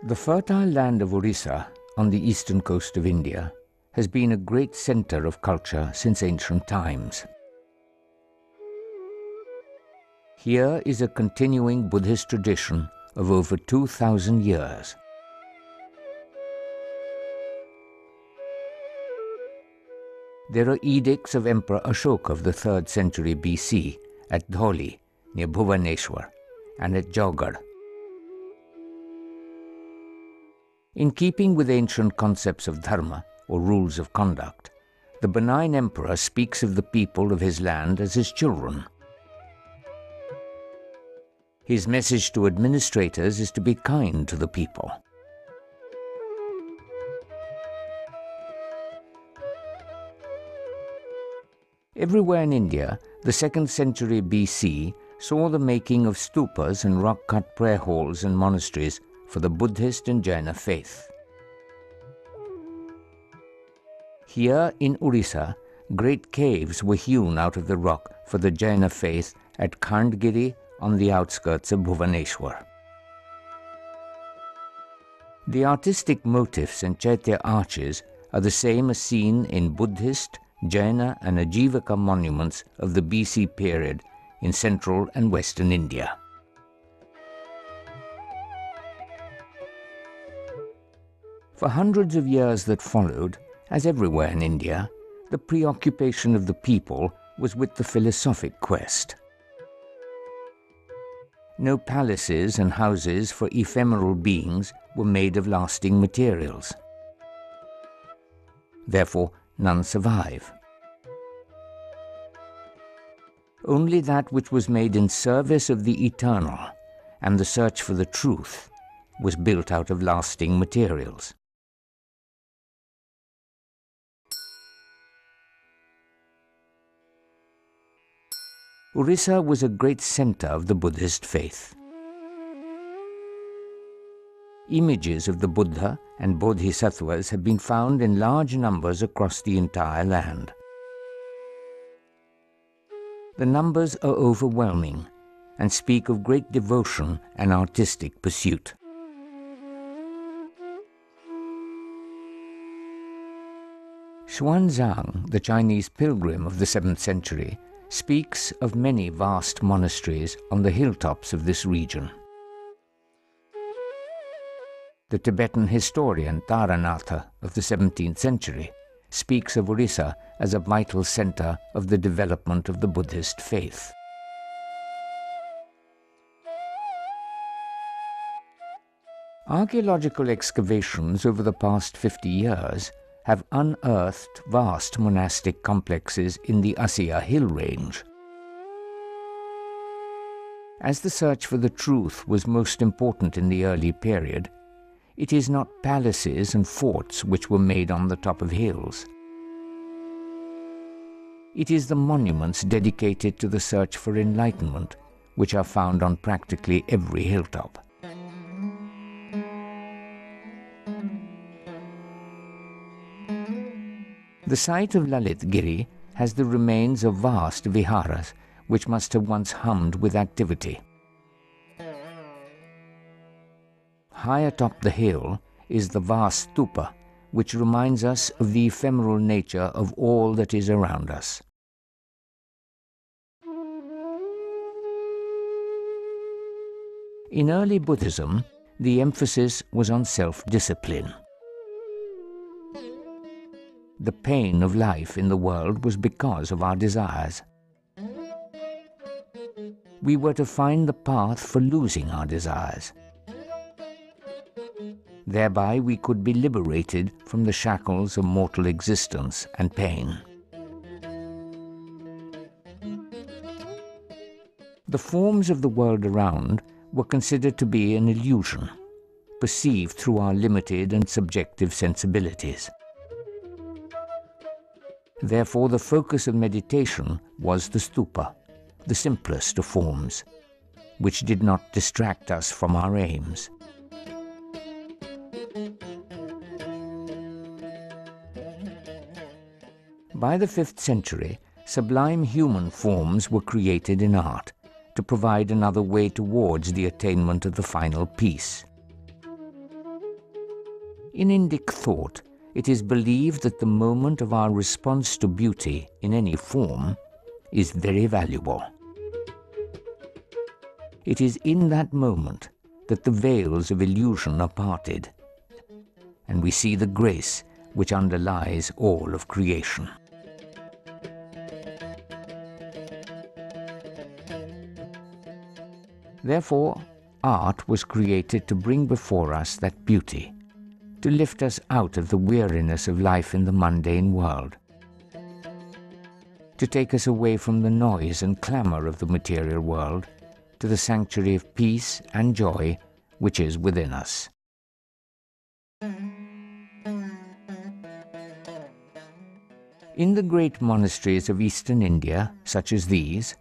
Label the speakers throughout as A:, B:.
A: The fertile land of Odisha on the eastern coast of India has been a great center of culture since ancient times. Here is a continuing Buddhist tradition of over 2,000 years. There are edicts of Emperor Ashoka of the 3rd century BC at Dholi, near Bhubaneswar, and at Jaugarh. In keeping with ancient concepts of dharma, or rules of conduct, the benign emperor speaks of the people of his land as his children. His message to administrators is to be kind to the people. Everywhere in India, the 2nd century BC saw the making of stupas and rock-cut prayer halls and monasteries for the Buddhist and Jaina faith. Here in Odisha, great caves were hewn out of the rock for the Jaina faith at Ratnagiri on the outskirts of Bhubaneswar. The artistic motifs and Chaitya arches are the same as seen in Buddhist, Jaina and Ajivaka monuments of the BC period in central and western India. For hundreds of years that followed, as everywhere in India, the preoccupation of the people was with the philosophic quest. No palaces and houses for ephemeral beings were made of lasting materials. Therefore, none survive. Only that which was made in service of the eternal and the search for the truth was built out of lasting materials. Odisha was a great center of the Buddhist faith. Images of the Buddha and Bodhisattvas have been found in large numbers across the entire land. The numbers are overwhelming and speak of great devotion and artistic pursuit. Xuanzang, the Chinese pilgrim of the 7th century, speaks of many vast monasteries on the hilltops of this region. The Tibetan historian Taranatha of the 17th century speaks of Odisha as a vital center of the development of the Buddhist faith. Archaeological excavations over the past 50 years have unearthed vast monastic complexes in the Asiya hill range. As the search for the truth was most important in the early period, it is not palaces and forts which were made on the top of hills. It is the monuments dedicated to the search for enlightenment which are found on practically every hilltop. The site of Lalitgiri has the remains of vast viharas which must have once hummed with activity. High atop the hill is the vast stupa, which reminds us of the ephemeral nature of all that is around us. In early Buddhism, the emphasis was on self-discipline. The pain of life in the world was because of our desires. We were to find the path for losing our desires. Thereby we could be liberated from the shackles of mortal existence and pain. The forms of the world around were considered to be an illusion, perceived through our limited and subjective sensibilities. Therefore, the focus of meditation was the stupa, the simplest of forms, which did not distract us from our aims. By the 5th century, sublime human forms were created in art to provide another way towards the attainment of the final peace. In Indic thought, it is believed that the moment of our response to beauty in any form is very valuable. It is in that moment that the veils of illusion are parted, and we see the grace which underlies all of creation. Therefore, art was created to bring before us that beauty, to lift us out of the weariness of life in the mundane world, to take us away from the noise and clamor of the material world to the sanctuary of peace and joy which is within us. In the great monasteries of eastern India, such as these,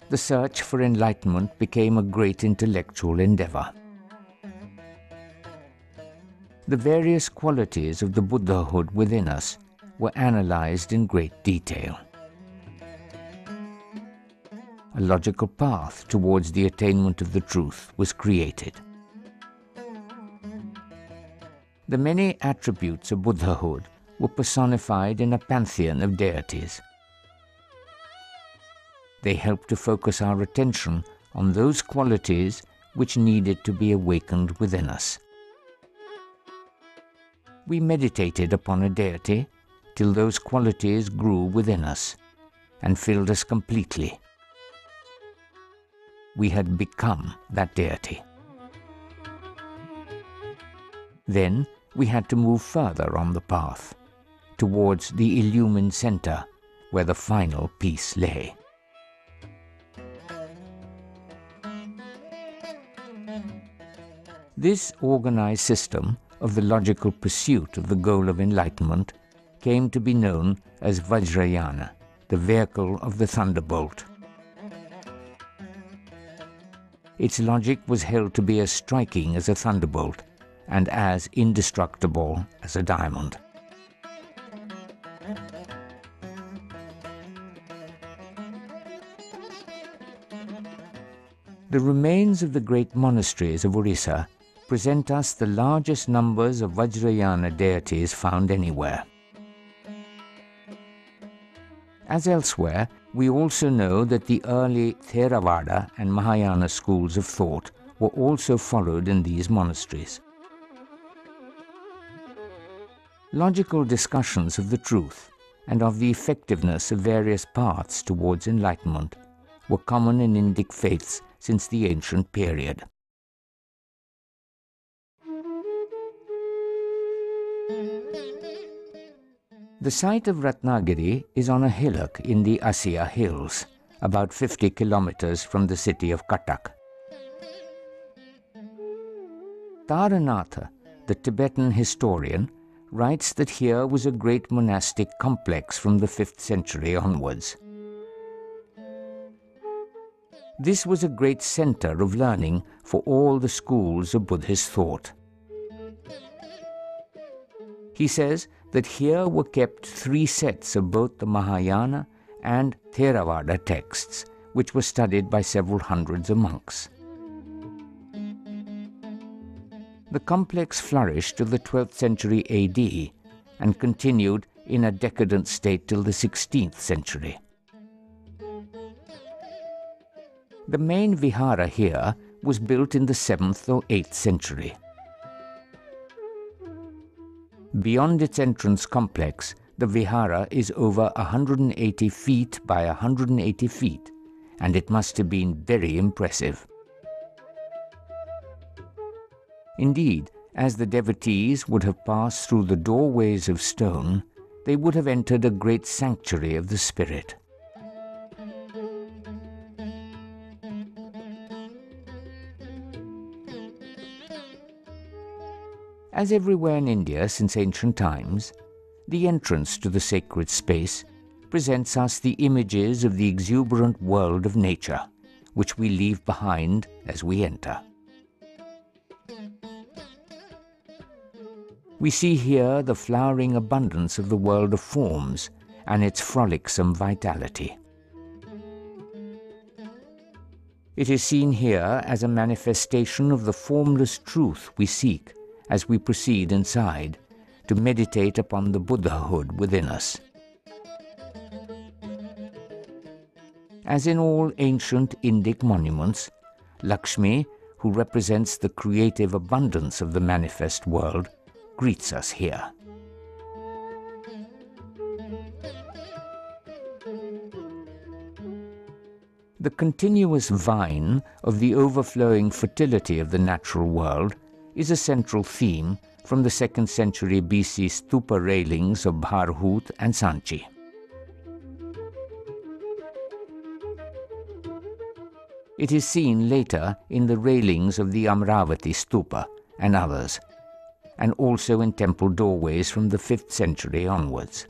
A: the search for enlightenment became a great intellectual endeavor. The various qualities of the Buddhahood within us were analyzed in great detail. A logical path towards the attainment of the truth was created. The many attributes of Buddhahood were personified in a pantheon of deities. They helped to focus our attention on those qualities which needed to be awakened within us. We meditated upon a deity till those qualities grew within us and filled us completely. We had become that deity. Then we had to move further on the path, towards the illumined center where the final peace lay. This organized system of the logical pursuit of the goal of enlightenment came to be known as Vajrayana, the vehicle of the thunderbolt. Its logic was held to be as striking as a thunderbolt and as indestructible as a diamond. The remains of the great monasteries of Odisha present us the largest numbers of Vajrayana deities found anywhere. As elsewhere, we also know that the early Theravada and Mahayana schools of thought were also followed in these monasteries. Logical discussions of the truth and of the effectiveness of various paths towards enlightenment were common in Indic faiths since the ancient period. The site of Ratnagiri is on a hillock in the Asya Hills, about 50 kilometers from the city of Cuttack. Taranatha, the Tibetan historian, writes that here was a great monastic complex from the 5th century onwards. This was a great center of learning for all the schools of Buddhist thought. He says that here were kept 3 sets of both the Mahayana and Theravada texts, which were studied by several hundreds of monks. The complex flourished till the 12th century AD and continued in a decadent state till the 16th century. The main vihara here was built in the 7th or 8th century. Beyond its entrance complex, the vihara is over 180 feet by 180 feet, and it must have been very impressive. Indeed, as the devotees would have passed through the doorways of stone, they would have entered a great sanctuary of the spirit. As everywhere in India since ancient times, the entrance to the sacred space presents us the images of the exuberant world of nature, which we leave behind as we enter. We see here the flowering abundance of the world of forms and its frolicsome vitality. It is seen here as a manifestation of the formless truth we seek as we proceed inside to meditate upon the Buddhahood within us. As in all ancient Indic monuments, Lakshmi, who represents the creative abundance of the manifest world, greets us here. The continuous vine of the overflowing fertility of the natural world is a central theme from the 2nd century BC stupa railings of Bharhut and Sanchi. It is seen later in the railings of the Amravati stupa and others, and also in temple doorways from the 5th century onwards.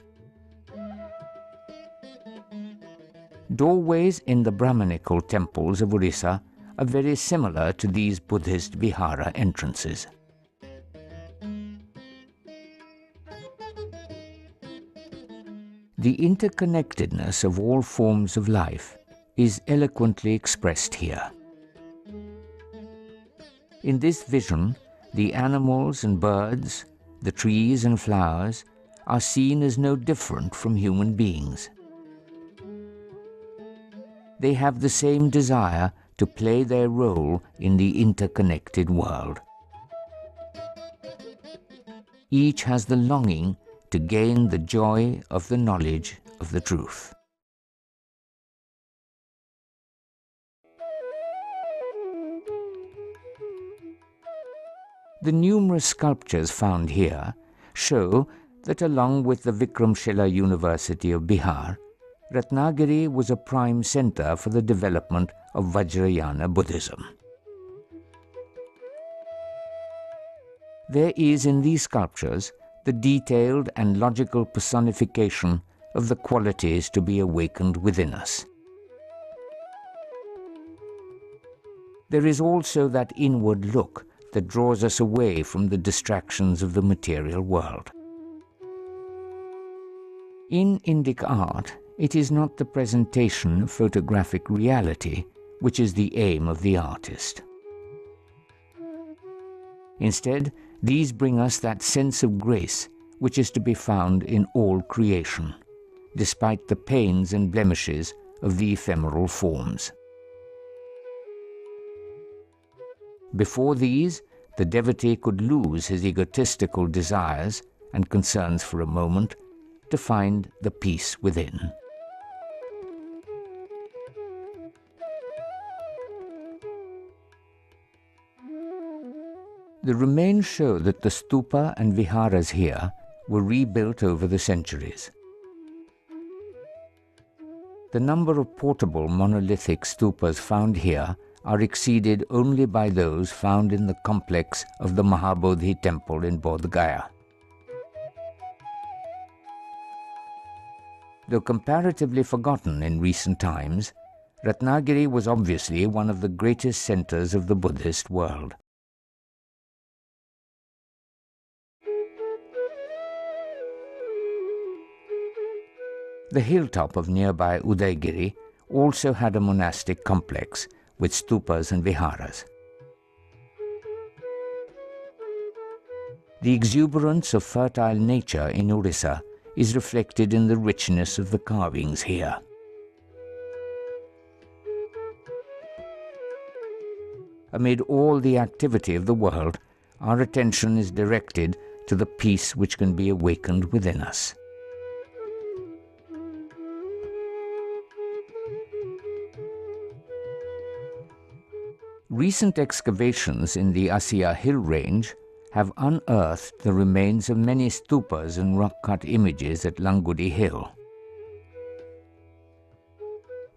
A: Doorways in the Brahmanical temples of Odisha are very similar to these Buddhist vihara entrances. The interconnectedness of all forms of life is eloquently expressed here. In this vision, the animals and birds, the trees and flowers are seen as no different from human beings. They have the same desire to play their role in the interconnected world. Each has the longing to gain the joy of the knowledge of the truth. The numerous sculptures found here show that along with the Vikramshila University of Bihar, Ratnagiri was a prime center for the development of Vajrayana Buddhism. There is in these sculptures the detailed and logical personification of the qualities to be awakened within us. There is also that inward look that draws us away from the distractions of the material world. In Indic art, it is not the presentation of photographic reality which is the aim of the artist. Instead, these bring us that sense of grace which is to be found in all creation, despite the pains and blemishes of the ephemeral forms. Before these, the devotee could lose his egotistical desires and concerns for a moment to find the peace within. The remains show that the stupa and viharas here were rebuilt over the centuries. The number of portable monolithic stupas found here are exceeded only by those found in the complex of the Mahabodhi temple in Bodh Gaya. Though comparatively forgotten in recent times, Ratnagiri was obviously one of the greatest centers of the Buddhist world. The hilltop of nearby Udaigiri also had a monastic complex with stupas and viharas. The exuberance of fertile nature in Odisha is reflected in the richness of the carvings here. Amid all the activity of the world, our attention is directed to the peace which can be awakened within us. Recent excavations in the Asiya hill range have unearthed the remains of many stupas and rock-cut images at Langudi Hill.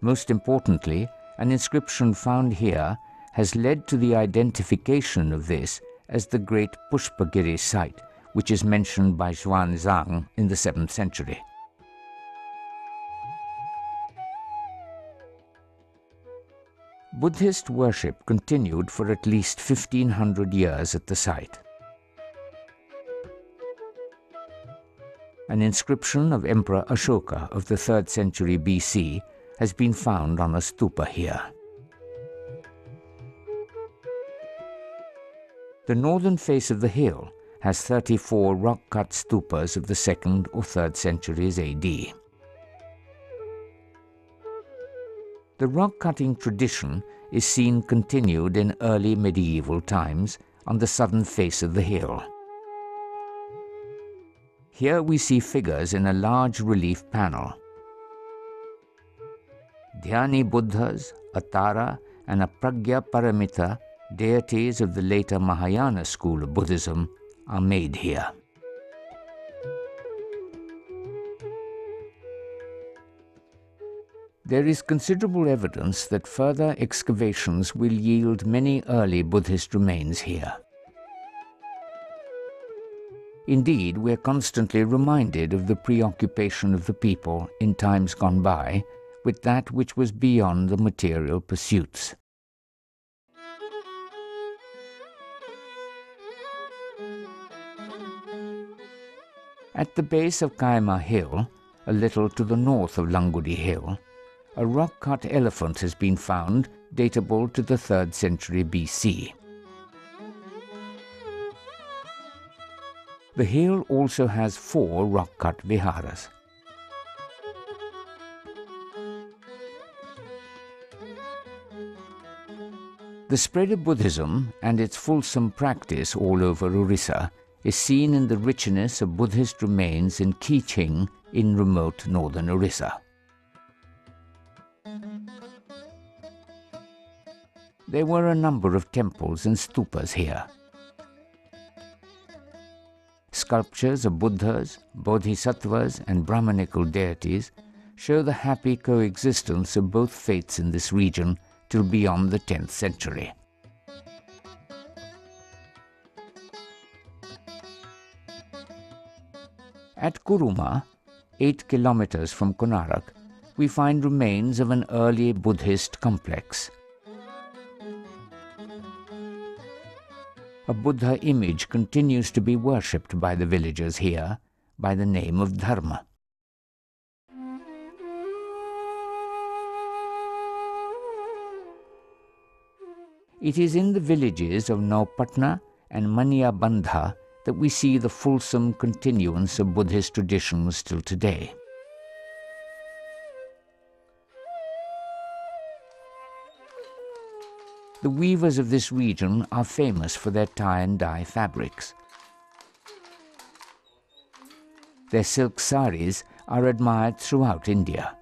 A: Most importantly, an inscription found here has led to the identification of this as the great Pushpagiri site, which is mentioned by Xuanzang in the 7th century. Buddhist worship continued for at least 1500 years at the site. An inscription of Emperor Ashoka of the 3rd century BC has been found on a stupa here. The northern face of the hill has 34 rock-cut stupas of the 2nd or 3rd centuries AD. The rock-cutting tradition is seen continued in early medieval times on the southern face of the hill. Here we see figures in a large relief panel. Dhyani Buddhas, a Tara and a Pragya Paramita, deities of the later Mahayana school of Buddhism, are made here. There is considerable evidence that further excavations will yield many early Buddhist remains here. Indeed, we are constantly reminded of the preoccupation of the people in times gone by with that which was beyond the material pursuits. At the base of Kaima Hill, a little to the north of Langudi Hill, a rock-cut elephant has been found datable to the 3rd century BC. The hill also has 4 rock-cut viharas. The spread of Buddhism and its fulsome practice all over Orissa is seen in the richness of Buddhist remains in Kiching in remote northern Orissa. There were a number of temples and stupas here. Sculptures of Buddhas, Bodhisattvas and Brahmanical deities show the happy coexistence of both faiths in this region till beyond the 10th century. At Kuruma, 8 kilometers from Konarak, we find remains of an early Buddhist complex. A Buddha image continues to be worshipped by the villagers here by the name of Dharma. It is in the villages of Naupatna and Maniyabandha that we see the fulsome continuance of Buddhist traditions till today. The weavers of this region are famous for their tie and dye fabrics. Their silk saris are admired throughout India.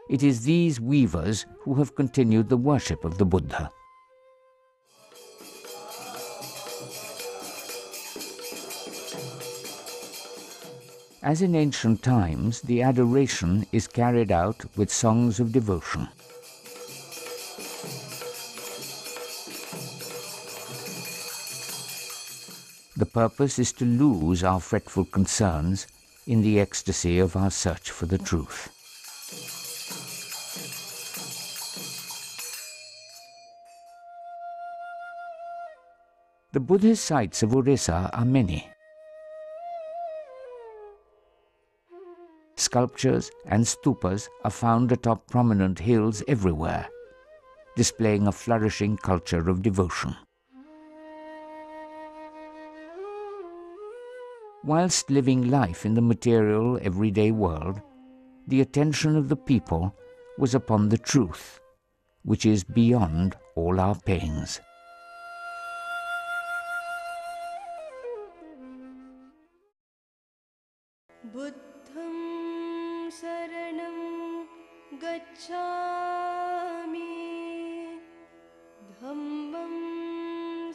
A: It is these weavers who have continued the worship of the Buddha. As in ancient times, the adoration is carried out with songs of devotion. The purpose is to lose our fretful concerns in the ecstasy of our search for the truth. The Buddhist sites of Orissa are many. Sculptures and stupas are found atop prominent hills everywhere, displaying a flourishing culture of devotion. Whilst living life in the material, everyday world, the attention of the people was upon the truth, which is beyond all our pains.
B: Buddham saranam gacchami, dhammam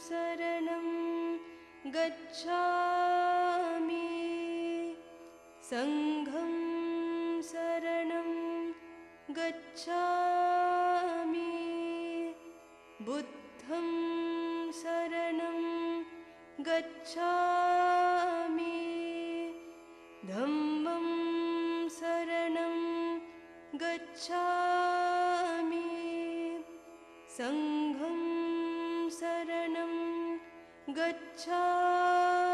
B: saranam gacchami, sangham saranam gacchami, buddham saranam gacchami, dhammam saranam gacchami, sangham saranam gacchami.